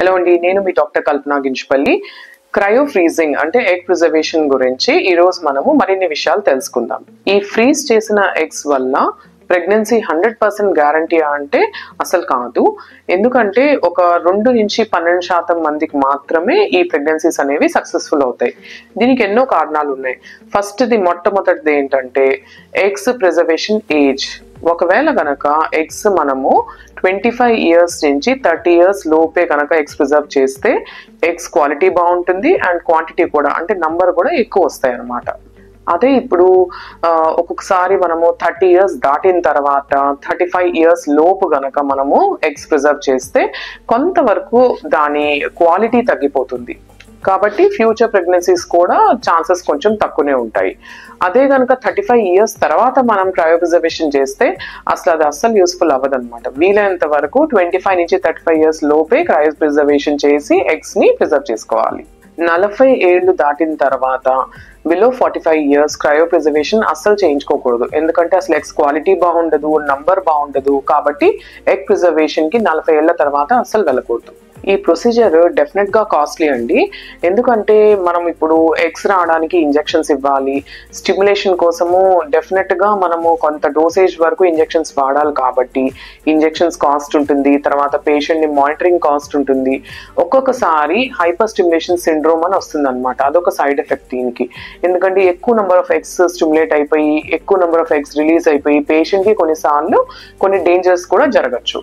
Hello అండి, నేను మీ doctor కల్పన Ginjapalli. Cryo freezing అంటే ఎగ్ ప్రిజర్వేషన్ గురించి ఈ రోజు మనము మరిన్ని విషయాలు తెలుసుకుందాం. ఈ ఫ్రీజ్ చేసిన ఎగ్స్ వల్ల ప్రెగ్నెన్సీ 100% గ్యారంటీ అంటే అసలు కాదు. ఎందుకంటే ఒక 2 నుంచి 12% మందికి మాత్రమే ఈ ప్రెగ్నెన్సీస్ అనేవి సక్సెస్ఫుల్ అవుతాయి. దీనికి ఎన్నో కారణాలు ఉన్నాయి. మొట్టమొదటిది ఏంటంటే ఎగ్స్ ప్రిజర్వేషన్ ఏజ్. ఒకవేళ గనక ఎగ్స్ మనము 25 ఇయర్స్ నుంచి 30 ఇయర్స్ లోపే కనుక ఎగ్స్ ప్రిజర్వ్ చేస్తే ఎగ్స్ క్వాలిటీ బాగుంటుంది అండ్ క్వాంటిటీ కూడా, అంటే నంబర్ కూడా ఎక్కువ వస్తాయి అన్నమాట. అదే ఇప్పుడు ఒక్కొక్కసారి మనము 30 ఇయర్స్ దాటిన తర్వాత 35 ఇయర్స్ లోపు గనక మనము ఎగ్స్ ప్రిజర్వ్ చేస్తే కొంతవరకు దాని క్వాలిటీ తగ్గిపోతుంది. కాబట్టి ఫ్యూచర్ ప్రెగ్నెన్సీస్ కూడా ఛాన్సెస్ కొంచెం తక్కువనే ఉంటాయి. అదే కనుక 35 ఇయర్స్ తర్వాత మనం క్రయో ప్రిజర్వేషన్ చేస్తే అది అస్సలు యూస్ఫుల్ అవ్వదన్నమాట. వీలైనంత వరకు 25 నుంచి 35 ఇయర్స్ లోపే క్రయో ప్రిజర్వేషన్ చేసి ఎగ్స్ ని ప్రిజర్వ్ చేసుకోవాలి. 40 ఏళ్ళు దాటిన తర్వాత బిలో 45 ఇయర్స్ క్రయో ప్రిజర్వేషన్ అస్సలు చేయించుకోకూడదు. ఎందుకంటే అసలు ఎగ్స్ క్వాలిటీ బాగుండదు, నంబర్ బాగుండదు. కాబట్టి ఎగ్ ప్రిజర్వేషన్ కి 40 ఏళ్ల తర్వాత అస్సలు వెళ్ళకూడదు. ఈ ప్రొసీజర్ డెఫినెట్ గా కాస్ట్లీ అండి. ఎందుకంటే మనం ఇప్పుడు ఎగ్స్ రావడానికి ఇంజెక్షన్స్ ఇవ్వాలి, స్టిమ్యులేషన్ కోసము డెఫినెట్ గా మనము కొంత డోసేజ్ వరకు ఇంజెక్షన్స్ వాడాలి. కాబట్టి ఇంజెక్షన్స్ కాస్ట్ ఉంటుంది, తర్వాత పేషెంట్ ని మానిటరింగ్ కాస్ట్ ఉంటుంది. ఒక్కొక్కసారి హైపర్ స్టిమ్యులేషన్ సిండ్రోమ్ అని వస్తుంది అనమాట. అదొక సైడ్ ఎఫెక్ట్ దీనికి. ఎందుకంటే ఎక్కువ నెంబర్ ఆఫ్ ఎగ్స్ స్టిమ్యులేట్ అయిపోయి ఎక్కువ నెంబర్ ఆఫ్ ఎగ్స్ రిలీజ్ అయిపోయి పేషెంట్ కి కొన్నిసార్లు కొన్ని డేంజర్స్ కూడా జరగచ్చు.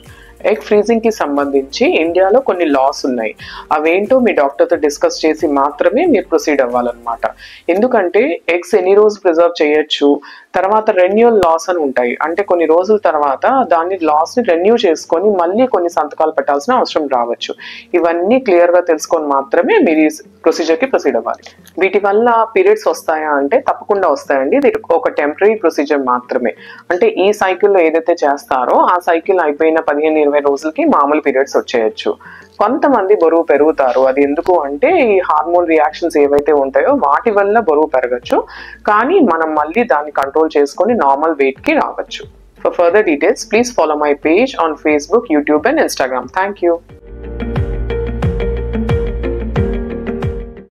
ఎగ్ ఫ్రీజింగ్ కి సంబంధించి ఇండియాలో కొన్ని లాస్ ఉన్నాయి. అవేంటో మీ డాక్టర్తో డిస్కస్ చేసి మాత్రమే మీరు ప్రొసీడ్ అవ్వాలన్నమాట. ఎందుకంటే ఎగ్స్ ఎన్ని రోజులు ప్రిజర్వ్ చేయొచ్చు, తర్వాత రెన్యూవల్ లాస్ అని ఉంటాయి. అంటే కొన్ని రోజుల తర్వాత దాన్ని లాస్ ని రెన్యూ చేసుకొని మళ్ళీ కొన్ని సంతకాలు పెట్టాల్సిన అవసరం రావచ్చు. ఇవన్నీ క్లియర్ గా తెలుసుకొని మాత్రమే మీరు ఈ ప్రొసీజర్ కి ప్రొసీడ్ అవ్వాలి. వీటి వల్ల పీరియడ్స్ వస్తాయా అంటే తప్పకుండా వస్తాయండి. ఇది ఒక టెంపరీ ప్రొసీజర్ మాత్రమే. అంటే ఈ సైకిల్లో ఏదైతే చేస్తారో ఆ సైకిల్ అయిపోయిన 15-20 రోజులకి మామూలు పీరియడ్స్ వచ్చేయచ్చు. కొంతమంది బరువు పెరుగుతారు. అది ఎందుకు అంటే ఈ హార్మోన్ రియాక్షన్స్ ఏవైతే ఉంటాయో వాటి వల్ల బరువు పెరగచ్చు. కానీ మనం మళ్ళీ దాన్ని కంట్రోల్ చేసుకొని నార్మల్ వెయిట్ కి రావచ్చు. For further details, please follow my page on Facebook, YouTube and Instagram. Thank you.